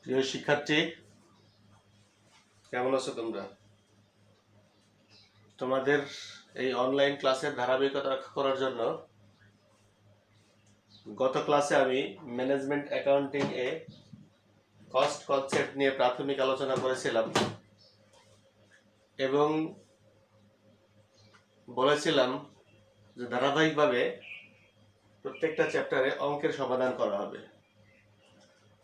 প্রিয় শিক্ষার্থী, কেমন আছো তোমরা? তোমাদের এই অনলাইন ক্লাসের ধারাবাহিকতা রক্ষা করার জন্য গত ক্লাসে আমি ম্যানেজমেন্ট অ্যাকাউন্টিং এ কস্ট কনসেপ্ট নিয়ে প্রাথমিক আলোচনা করেছিলাম এবং বলেছিলাম যে ধারাবাহিকভাবে প্রত্যেকটা চ্যাপ্টারে অঙ্কের সমাধান করা হবে।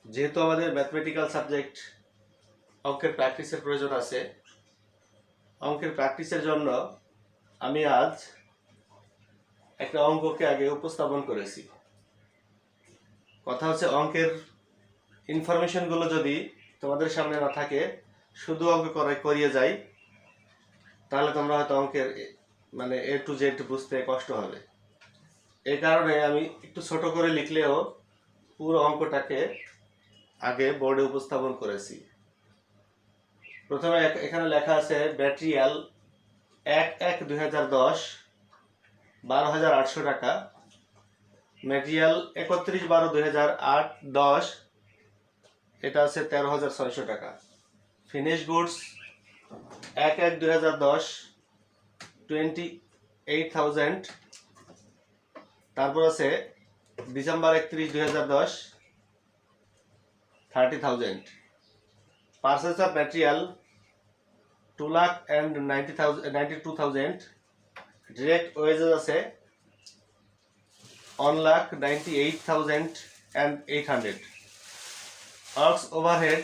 যেহেতু আমাদের ম্যাথমেটিক্যাল সাবজেক্ট, অঙ্কের প্র্যাকটিসের প্রয়োজন আছে। অঙ্কের প্র্যাকটিসের জন্য আমি আজ একটা অঙ্ককে আগে উপস্থাপন করেছি। কথা হচ্ছে, অঙ্কের ইনফরমেশনগুলো যদি তোমাদের সামনে না থাকে, শুধু অঙ্ক করিয়ে যাই, তাহলে তোমরা হয়তো অঙ্কের মানে A to Z বুঝতে কষ্ট হবে। এই কারণে আমি একটু ছোট করে লিখলেও পুরো অঙ্কটাকে আগে বোর্ডে উপস্থাপন করেছি। প্রথমে এখানে লেখা আছে ম্যাটেরিয়াল 1/1/2010 12,800 টাকা, ম্যাটেরিয়াল 31/12/2008-10 এটা আছে 13,600 টাকা, ফিনিশ গুডস 1/1/2010 28,000, তারপর আছে December 31, 2010 30,000, purchase of material 2,92,000, direct wages আছে 1,98,800, works overhead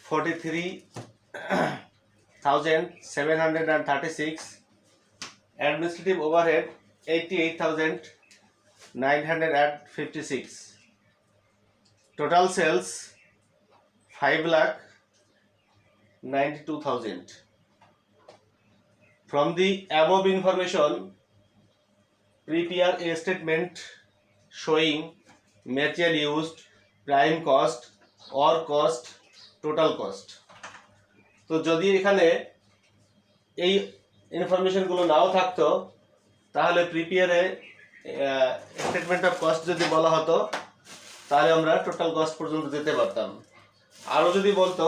43,736, administrative overhead 88,956, total sales 5,92,000. From the above information, prepare a statement showing material used, prime cost or cost, total cost. তো যদি এখানে এই ইনফরমেশনগুলো নাও থাকতো, তাহলে প্রিপেয়ারে স্টেটমেন্ট অফ কস্ট যদি বলা হতো, তাহলে আমরা টোটাল কস্ট পর্যন্ত যেতে পারতাম। আরও যদি বলতো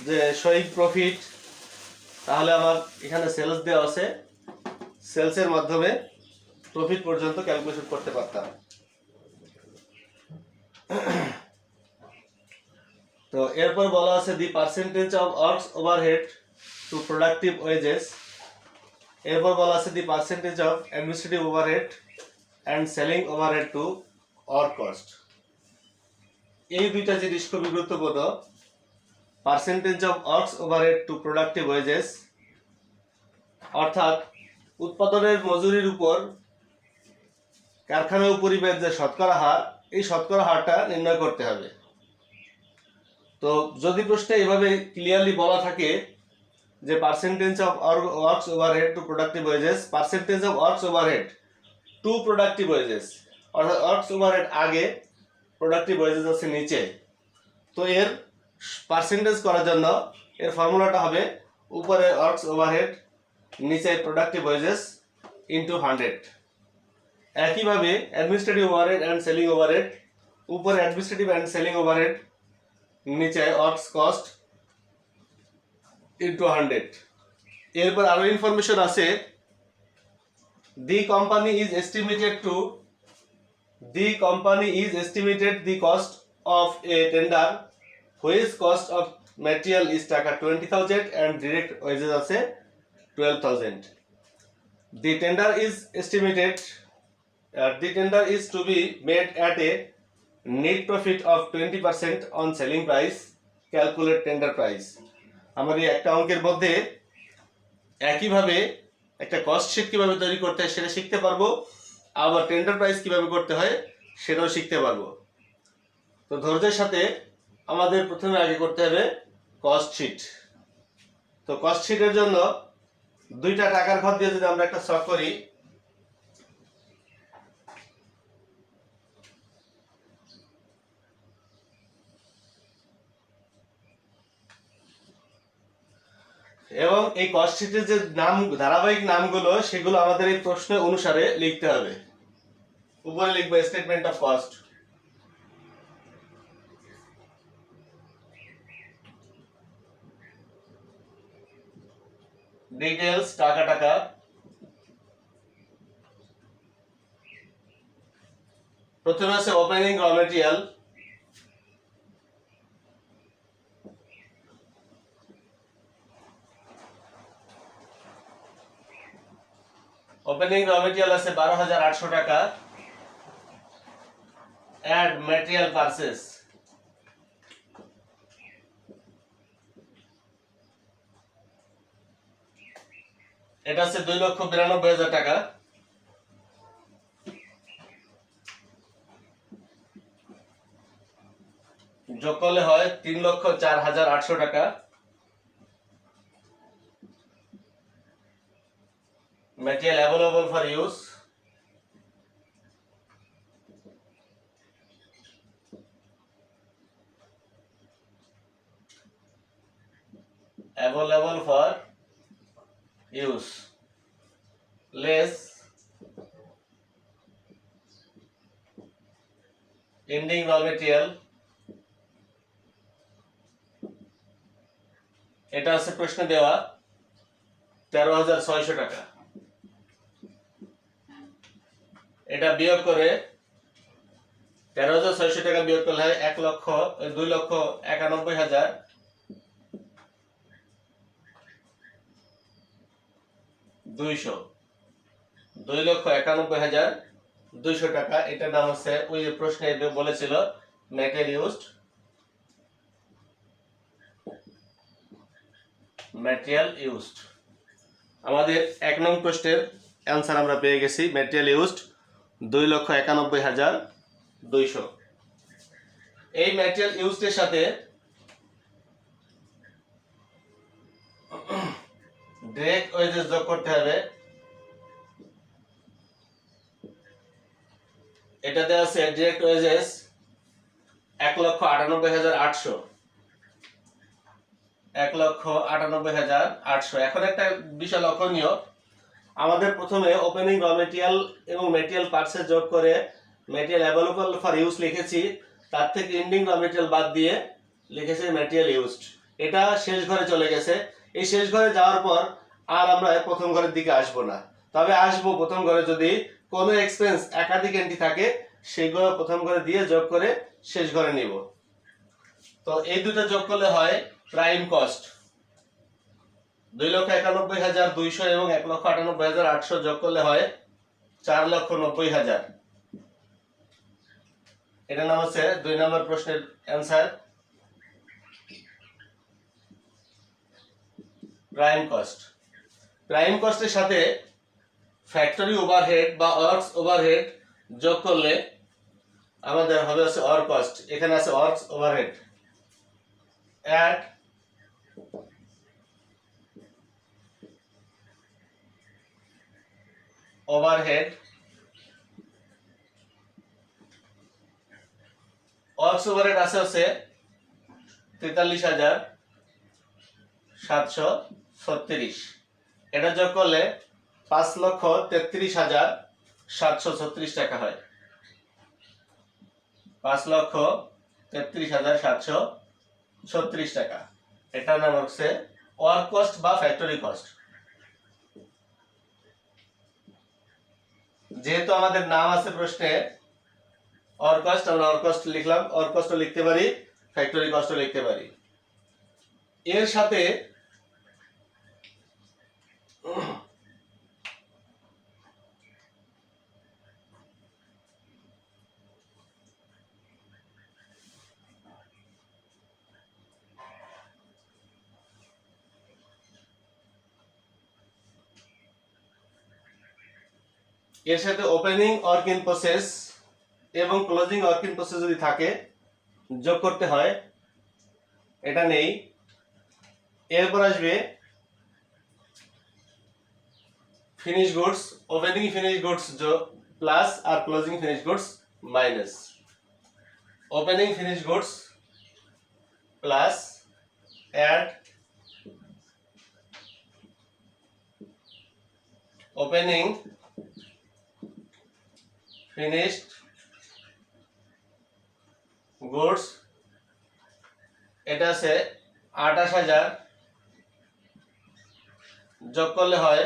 যে শোয়িং প্রফিট, তাহলে আমার এখানে সেলস দেওয়া আছে, সেলসের মাধ্যমে প্রফিট পর্যন্ত ক্যালকুলেশন করতে পারতাম। তো এরপর বলা আছে the percentage of works overhead to productive wages, এরপর বলা আছে the percentage of administrative overhead and selling overhead to work cost. এই দুইটা জিনিস খুবই গুরুত্বপূর্ণ। Percentage of works overhead to productive wages অর্থাৎ উৎপাদনের মজুরির উপর কারখানা উপরিবেশ যে শতকরা হার, এই শতকরা হারটা নির্ণয় করতে হবে। তো যদি প্রশ্নে এভাবে ক্লিয়ারলি বলা থাকে যে percentage of works overhead to productive wages, percentage of works overhead to productive wages, অর্থাৎ ওয়ার্কস ওভারহেড আগে, প্রোডাক্টিভ ওয়েজেস আছে নিচে, তো এর পার্সেন্টেজ করার জন্য এর ফর্মুলাটা হবে উপরে ওয়ার্কস ওভারহেড, নিচে প্রোডাক্টিভ ওয়েজেস ইনটু 100। একইভাবে administrative overhead and selling overhead, উপরে অ্যাডমিনিস্ট্রেটিভ অ্যান্ড সেলিং ওভারহেড, নিচে ওয়ার্কস কস্ট ইনটু 100। এরপর আরো ইনফরমেশন আছে, দি company is estimated the cost of a tender which cost of material is টাকা 20,000 and direct wages আছে 12,000. The tender is to be made at a net profit of 20% on selling price. Calculate tender price. আমাদের একটা অঙ্কের মধ্যে একইভাবে একটা cost sheet কিভাবে তৈরি করতে হয় সেটা শিখতে পারবো, আবার টেন্ডার প্রাইস কিভাবে করতে হয় সেটাও শিখতে পারবো। তো ধৈর্যের সাথে আমাদের প্রথমে আগে করতে হবে কস্ট শিট। তো কস্ট শিটের জন্য দুইটা টাকার ঘর দিয়ে যদি আমরা একটা ছক করি, এবং এই কস্ট শিটের যে নাম, ধারাবাহিক নামগুলো, সেগুলো আমাদের এই প্রশ্ন অনুসারে লিখতে হবে। উপরে লিখবো স্টেটমেন্ট অফ কস্ট, ডিটেলস টাকা টাকা, প্রথমে আছে ওপেনিং র মেটেরিয়াল, ওপেনিং র মেটেরিয়াল আছে 12,800 টাকা, অ্যাড মেটেরিয়াল পারচেজ, এটা আছে 2,92,000 টাকা, যোগ করলে হয় 3,04,800 টাকা, material available for use, available for use, less ending raw material, এটা আছে প্রশ্ন দেওয়া 13,600 টাকা, এটা বিয়োগ করে 13,600 টাকা বিয়োগ করলে হয় 2,91,200 2,91,200 টাকা। এটার নাম হচ্ছে ওই যে প্রশ্নে বলেছিল মেটেরিয়াল ইউজড, আমাদের 1 নং প্রশ্নের অ্যান্সার আমরা পেয়ে গেছি, মেটেরিয়াল ইউজড 2,91,200। এই মেটেরিয়াল ইউজডের সাথে ডাইরেক্ট ওয়েজেস যোগ করতে হবে, এটাতে আছে ডাইরেক্ট ওয়েজেস 1,98,800, 1,98,800। এখন একটা বিষয় লক্ষণীয়, আমাদের প্রথমে ওপেনিং র মেটেরিয়াল এবং মেটেরিয়াল পার্টসে যোগ করে মেটেরিয়াল অ্যাভেলেবল ফর ইউজ লিখেছি, তার থেকে এন্ডিং র মেটেরিয়াল বাদ দিয়ে লিখেছি মেটেরিয়াল ইউজড। এটা শেষ ঘরে চলে গেছে। এই শেষ ঘরে যাওয়ার পর আর আমরা প্রথম ঘরের দিকে আসবো না, তবে আসবো প্রথম ঘরে যদি কোনো এক্সপেন্স একাধিক এন্ট্রি থাকে সেগুলো প্রথম ঘরে দিয়ে যোগ করে শেষ ঘরে নিব। তো এই দুটো যোগ করলে হয় প্রাইম কস্ট, 2,91,200 এবং 1,98,800 যোগ করলে হয় 4,90,000। এটা নাম হচ্ছে 2 নম্বর প্রশ্নের অ্যান্সার, প্রাইম কস্ট। প্রাইম কস্টের সাথে ফ্যাক্টরি ওভারহেড বা ওয়ার্কস ওভারহেড যোগ করলে আমাদের হবে হচ্ছে ওয়ার্ক কস্ট। এখানে আছে works overhead, add overhead, works overhead আছে হচ্ছে 43,736, এটা যোগ করলে 5,33,736 টাকা হয়, 5,33,736 টাকা। এটার নাম হচ্ছে ওয়ার্ক কস্ট বা ফ্যাক্টরি কস্ট। যেহেতু আমাদের নাম আছে প্রশ্নে ওয়ার্ক কস্ট, আমরা ওয়ার্ক কস্ট লিখলাম, ওয়ার্ক কস্ট লিখতে পারি, ফ্যাক্টরি কস্ট লিখতে পারি। এর সাথে ওপেনিং ওয়ার্ক ইন প্রসেস এবং ক্লোজিং ওয়ার্ক ইন প্রসেস যদি থাকে যোগ করতে হয়, এটা নেই। এরপর আসবে finish goods, opening finish goods plus আর closing finish goods minus. Opening finish goods plus add opening finished goods, এটা আছে 28,000 যোগ করলে হয়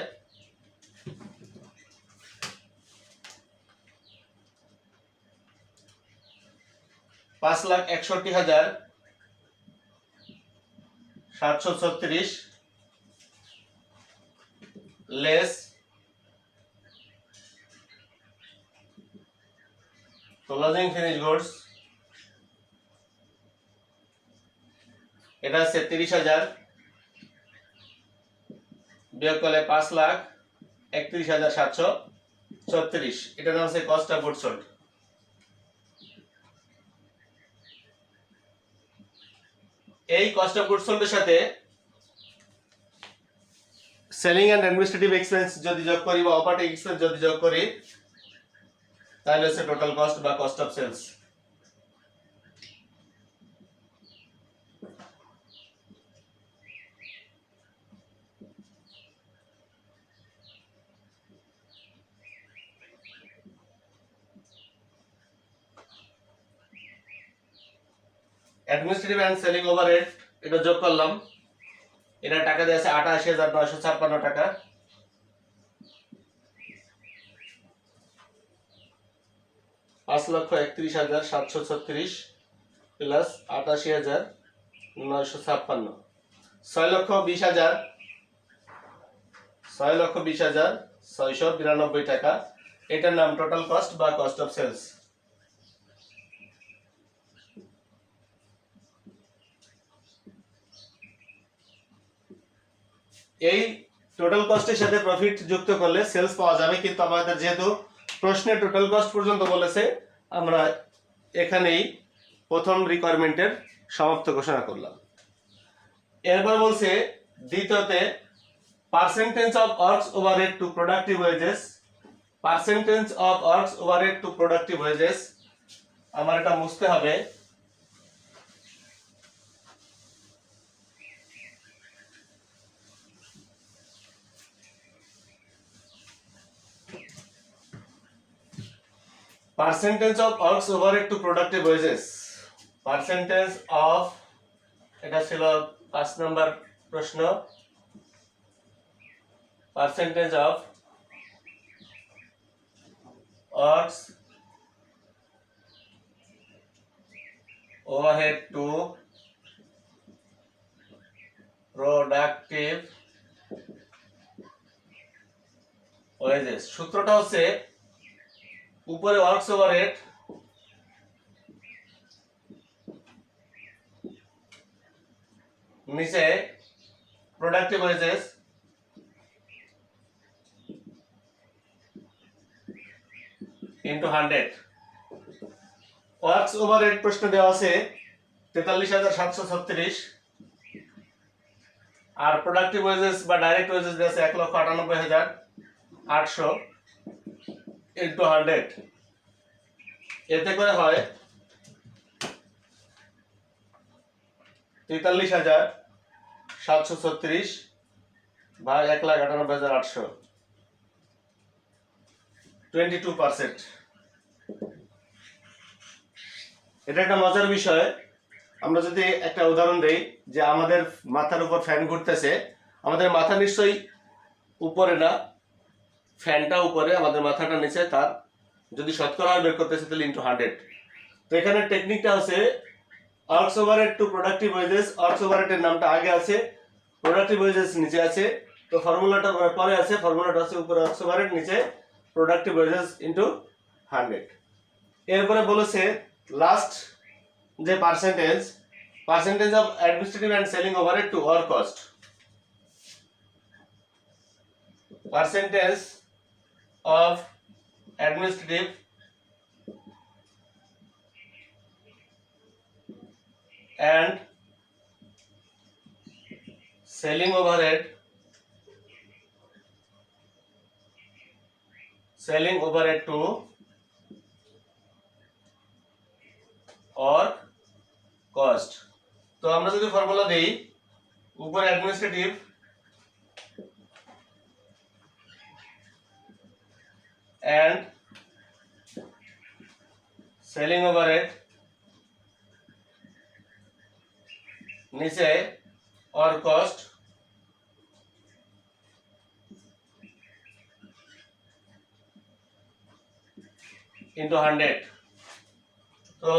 5,61,736 লেস ক্লোজিং ফিনিশ গুডস, এটা হচ্ছে 30,000 বিয়োগ করলে 5,31,736, এটার নাম হচ্ছে কস্ট অফ গুডস সোল্ড। এই কস্ট অফ গুডস সোল্ডের সাথে সেলিং এন্ড অ্যাডমিনিস্ট্রেটিভ এক্সপেন্স যদি যোগ করি বা অপারেটিং এক্সপেন্স যদি যোগ করি তাহলে হচ্ছে টোটাল কস্ট বা cost of sales. Administrative and selling overhead এটা যোগ করলাম, এটা টাকা দিয়ে আছে 88,956 টাকা। $5,31,736 প্লাস 88,956, 6,20,6,20,692 টাকা। এটার নাম টোটাল কস্ট বা কস্ট অফ সেলস। এই টোটাল কস্টের সাথে প্রফিট যুক্ত করলে সেলস পাওয়া যাবে, কিন্তু আমাদের যেহেতু প্রশ্নে টোটাল কস্ট পর্যন্ত বলেছে আমরা এখানেই প্রথম রিকোয়ারমেন্টের সমাপ্ত ঘোষণা করলাম। এরপর বলছে দ্বিতীয়তে percentage of works overhead to productive wages, percentage of works overhead to productive wages, আমার এটা মুছতে হবে। Percentage of works overhead to productive wages, percentage of, এটা ছিল 5 নম্বর প্রশ্ন, percentage of works overhead to productive wages. সূত্রটা হচ্ছে উপরে ওয়ার্কস ওভারহেড নিচে productive wages into 100। Works overhead প্রশ্ন দেওয়া আছে 43,736, আর প্রোডাক্টিভ ওয়েজেস বা ডাইরেক্ট ওয়েজেস দেওয়া আছে 1,98,800 ইনটু 100। এতে করে হয় 43,736 ভাগ 1,98,800, 22%। এটা একটা মজার বিষয়। আমরা যদি একটা উদাহরণ দেই যে আমাদের মাথার উপর ফ্যান ঘুরতেছে, আমাদের মাথা নিশ্চয়ই উপরে না, ফ্যানটা উপরে, আমাদের মাথাটা নিচে, তার যদি শতকরা বের করতেছে তাহলে ইনটু 100। তো এখানে টেকনিকটা আছে works overhead to productive wages, works ওভারহেডের নামটা আগে আছে, প্রোডাক্টিভ ওয়েজেস নিচে আছে, তো ফর্মুলাটা পরে আছে, ফর্মুলাটা আছে উপরে ওয়ার্কস ওভারহেড নিচে প্রোডাক্টিভ ওয়েজেস ইনটু 100। এরপরে বলেছে লাস্ট যে percentage of administrative and selling overhead to work cost, percentage of administrative and selling overhead to or cost। তো আমরা যদি ফর্মুলা দেই উপরে অ্যাডমিনিস্ট্রেটিভ and selling overhead নিচে or cost, ইন্টু 100। তো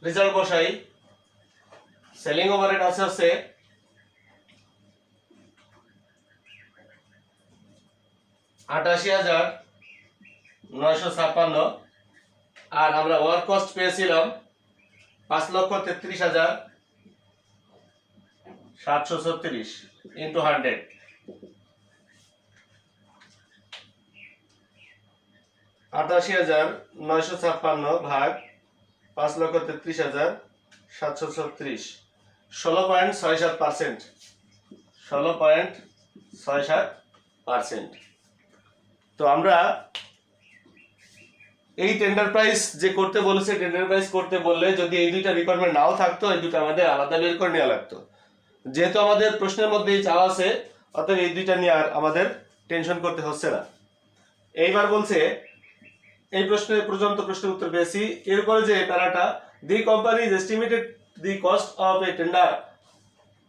রেজাল্ট বসাই, সেলিং ওভারহেড আছে হচ্ছে 88,956, আর আমরা ওয়ার্ক কস্ট পেয়েছিলাম 5,33,736 ইন্টু 100। 88,956 ভাগ 5,33,736, 16.67%। 16.67%। তো আমরা এই টেন্ডার প্রাইস যে করতে বলেছে, টেন্ডার প্রাইস করতে বললে যদি এই দুইটা রিকোয়ারমেন্ট নাও থাকতো, এই দুটো আমাদের আলাদা বের করে নেওয়া লাগতো। যেহেতু আমাদের প্রশ্নের মধ্যেই চাওয়া আছে, অতএব এই দুইটা নিয়ে আর আমাদের টেনশন করতে হচ্ছে না। এইবার বলছে, এই পর্যন্ত প্রশ্নের উত্তর পেয়েছি। এরপরে যে প্যারাটা, the company is estimated the cost of a tender,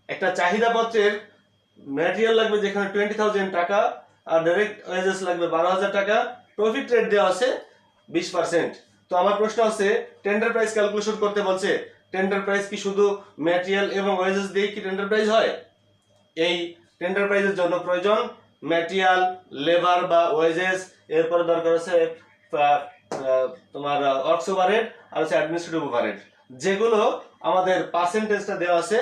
একটা চাহিদা পত্রের ম্যাটেরিয়াল লাগবে যেখানে 20,000 টাকা আর ডাইরেক্ট ওয়েজেস লাগবে 12,000 টাকা, প্রফিট রেট দেওয়া আছে 20%। তো আমার প্রশ্ন আছে, টেন্ডার প্রাইস ক্যালকুলেশন করতে বলছে, টেন্ডার প্রাইস কি শুধু ম্যাটেরিয়াল এবং ওয়েজেস দিয়ে কি টেন্ডার প্রাইস হয়? এই টেন্ডার প্রাইসের জন্য প্রয়োজন ম্যাটেরিয়াল, লেবার বা ওয়েজেস, এরপরে দরকার আছে তোমার ওয়ার্কস ওভারহেড আর হচ্ছে অ্যাডমিনিস্ট্রেটিভ ওভারহেড, যেগুলো আমাদের পার্সেন্টেজটা দেওয়া আছে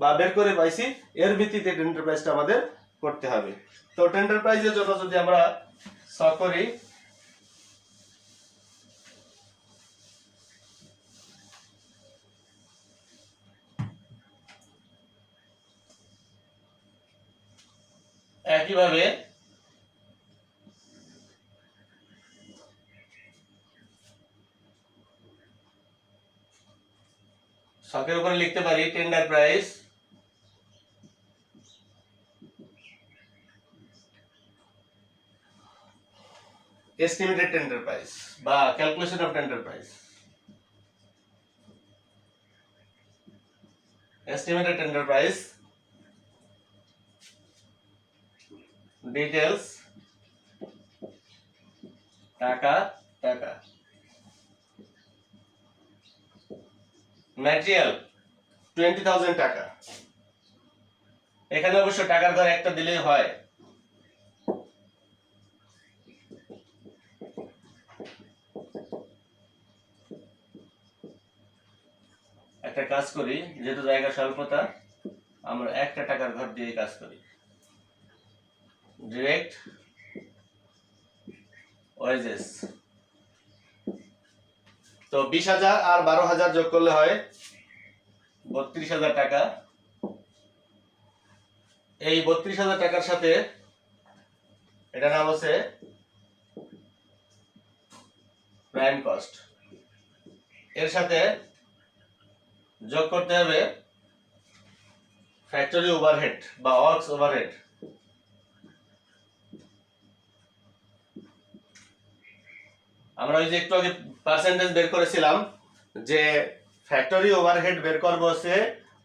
বা বের করে পাইছি, এর ভিত্তিতে টেন্ডার প্রাইসটা আমাদের করতে হবে। তো টেন্ডার প্রাইসের জন্য যদি আমরা সলভ করি, একইভাবে শখের উপরে লিখতে পারি tender price estimated tender price বা calculation of tender price. Estimated tender price details টাকা টাকা, ম্যাটেরিয়াল 20,000 টাকা। এখানে অবশ্য টাকার ঘর একটা দিলেই হয়। একটা কাজ করি, যেহেতু জায়গা স্বল্পতা, আমরা একটা টাকার ঘর দিয়ে কাজ করি। ডিরেক্ট ওয়েজেস, তো 20,000 আর 12,000 যোগ করলে হয় 32,000 টাকা। এই 32,000 টাকার সাথে এটা নাম হচ্ছে প্রাইম কস্ট, এর সাথে যোগ করতে হবে ফ্যাক্টরি ওভারহেড বা ওয়ার্কস ওভারহেড। আমরা ওই যে একটু আগে পার্সেন্টেজ বের করেছিলাম যে ফ্যাক্টরি ওভারহেড বের করবো হচ্ছে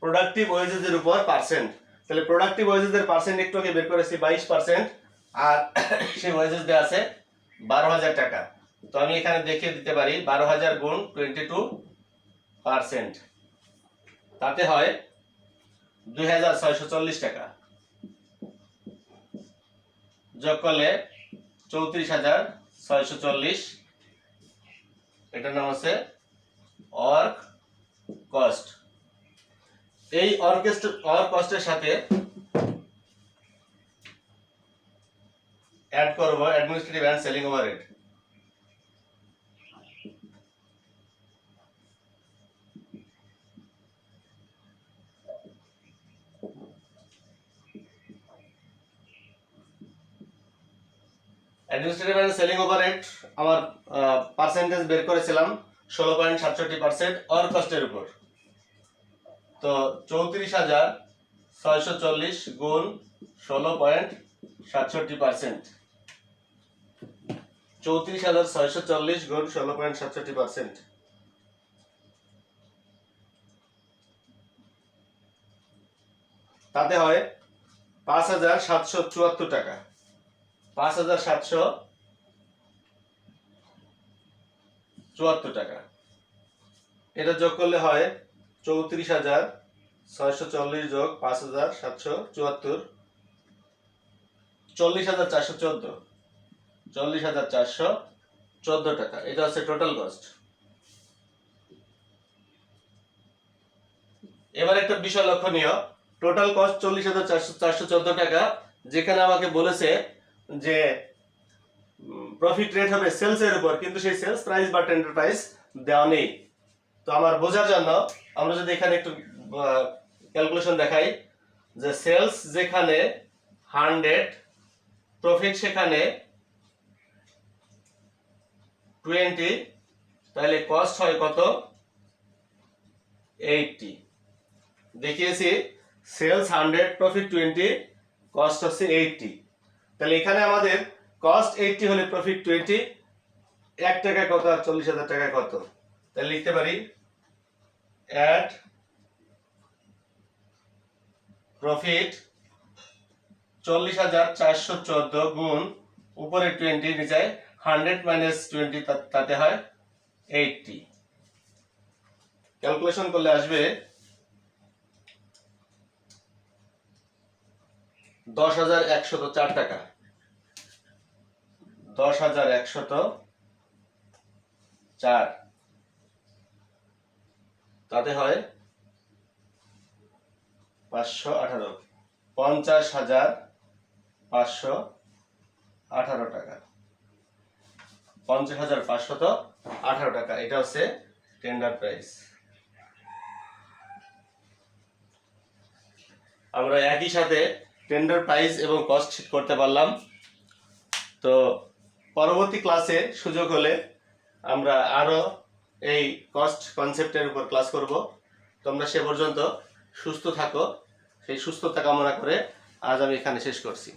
প্রোডাক্টিভ ওয়েজেস এর উপর পার্সেন্ট। তাহলে প্রোডাক্টিভ ওয়েজেস এর পার্সেন্ট একটু আগে বের করেছি 22%, আর সেই ওয়েজেস দেওয়া আছে 12,000 টাকা। তো আমি এখানে দেখিয়ে দিতে পারি 12,000 গুণ 22%, তাতে হয় 2,640 টাকা। যোগ করলে 34,640, এটার নাম আছে ওয়ার্ক কস্ট। এই ওয়ার্ক কস্টের সাথে অ্যাড করব administrative and selling overhead. Administrative and selling overhead আমার পার্সেন্টেজ বের করেছিলাম 16.67% ওয়ার্ক কস্টের উপর। তো 34,640 গুণ 16.67%, 34,640 গুণ 16.67%, তাতে হয় 5,774 টাকা। 5,774 74 টাকা। এটা যোগ করলে হয় 34,640 যোগ 5,774, 40,414, 40,414 টাকা। এটা হচ্ছে টোটাল কস্ট। এবার একটা বিষয় লক্ষণীয়, টোটাল কস্ট 40,414 টাকা, যেখানে আমাকে বলেছে যে প্রফিট রেট হবে সেলস এর উপর, কিন্তু সেই সেলস প্রাইস বা টেন্ডার প্রাইস দেওয়া নেই। তো আমার বোঝার জন্য আমরা যদি এখানে একটু ক্যালকুলেশন দেখাই, যে সেলস যেখানে 100, প্রফিট সেখানে 20, তাহলে কস্ট হয় কত? 80। দেখিয়েছি সেলস 100, প্রফিট 20, কস্ট হচ্ছে 80। তাহলে এখানে আমাদের কস্ট 80 হলে প্রফিট 20, 1 টাকায় কত আর 40,000 টাকায় কত? তাহলে লিখতে পারি অ্যাড প্রফিট 40,414 গুণ উপরে 20, নিচে 100 মাইনাস 20, তাতে হয় 80। ক্যালকুলেশন করলে আসবে 10,104 টাকা। 10,104, তাতে হয় 518, 50,518 টাকা। 50,518 টাকা, এটা হচ্ছে টেন্ডার প্রাইস। আমরা একই সাথে টেন্ডার প্রাইস এবং কস্ট শিট করতে পারলাম। তো পরবর্তী ক্লাসে সুযোগ হলে আমরা আরো এই কস্ট কনসেপ্টের উপর ক্লাস করব। তোমরা সে পর্যন্ত সুস্থ থাকো, সেই সুস্থতা কামনা করে আজ আমি এখানে শেষ করছি।